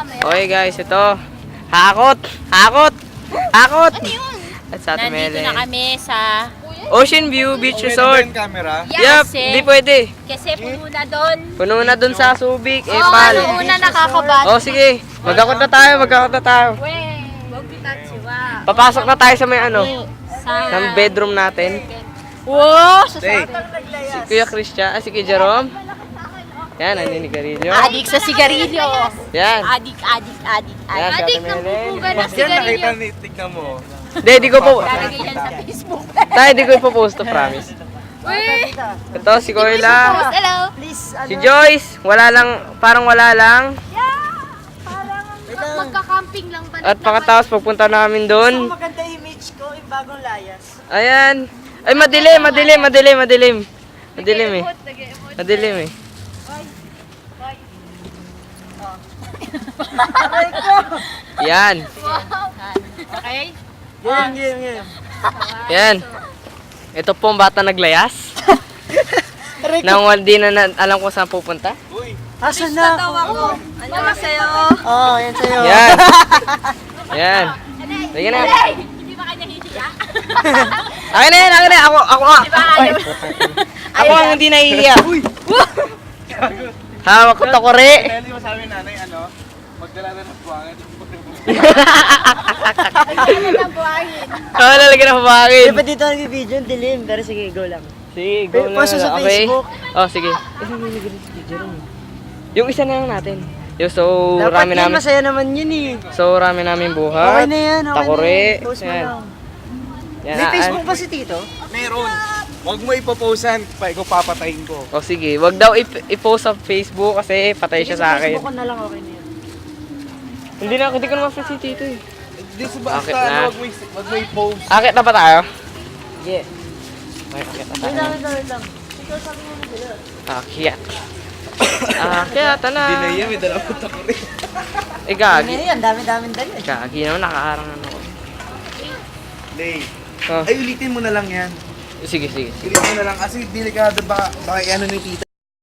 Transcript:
Okay guys, ito. Hakot! Hakot! Hakot! Ano yun? At sa Ate Nandito Melen. na kami sa... Ocean View Beach Resort. Camera. Yup, Kasi- hindi pwede. Kasi puno na doon. Puno na dun sa Subic, Oo, Epal. ano una nakakabat. Oh, sige. Magkakot na tayo, magkakot na tayo. Wey, wag bitatsiwa. Papasok na tayo sa may ano, Sa... ng bedroom natin. Wow! Sa Hey. Si Kuya Christian, si Kuya Jerome. Yan, naninigarilyo. Adik sa sigarilyo. Yan. Adik. Yan, si Ate Adik ng Melen. pupuga ng Yan, nakita sigarilyo. ni, tignan mo. Hindi, di ko po. Lalagay yan sa Facebook. Tayo, di ko ipopost to, promise. Uy! Ito, si Koyla. Hello! Si Joyce, wala lang, parang wala lang. Parang magka-camping lang pala. At pagkatapos pagpunta namin doon. Maganda image ko, yung bagong layas. Ayan. Ay, madilim. Madilim eh. Madilim eh. Yan. Okay? Game. Yan. Ito po ang bata naglayas. Nang di na alam ko saan pupunta. Asan na? ako. Ano sa'yo? Oo, yan sa'yo. Yan. Yan. Sige na. Hindi ba kanya hihiya? Akin na yan. Ako nga. Di ba ayaw? Ako ang hindi nahihiya. Hawak ko takore. Dahil mo sabi nanay, magdala na ng buwangan. Ano na buhayin? Oo, lalagyan ng bakit. Di ba dito nag-video, dilim, pero sige, go lang. Sige, go na. Post sa Okay. Facebook. Oh, sige. Yung isa na lang natin. So, Dapat rami yan, namin. masaya naman yun eh. So, rami namin Okay buhat. na yan, okay Takore. na yan. Post mo Yan. lang. Yan, May Facebook ba si Tito? Meron. Huwag mo ipoposan, ikaw papatayin ko. O sige, wag daw i-post sa Facebook kasi patay siya sa akin. Facebook ko na lang, okay na yan. Hindi ko naman friend si Tito eh. Di sa basta, Bakit na? wag mo i-post. Akit na ba tayo? Yeah. May akit na Wait tayo. lang. Ikaw sabi mo na sila. Akit. Akit na. Hindi na yan, may dalawang takore. Eh, Ano gagi. yan, dami-dami dali. Gagi naman, nakaharang ano ko. Lay. Oh, Ay, ulitin mo na lang yan. sige. Ulitin mo na lang kasi delikado baka ano ni tita.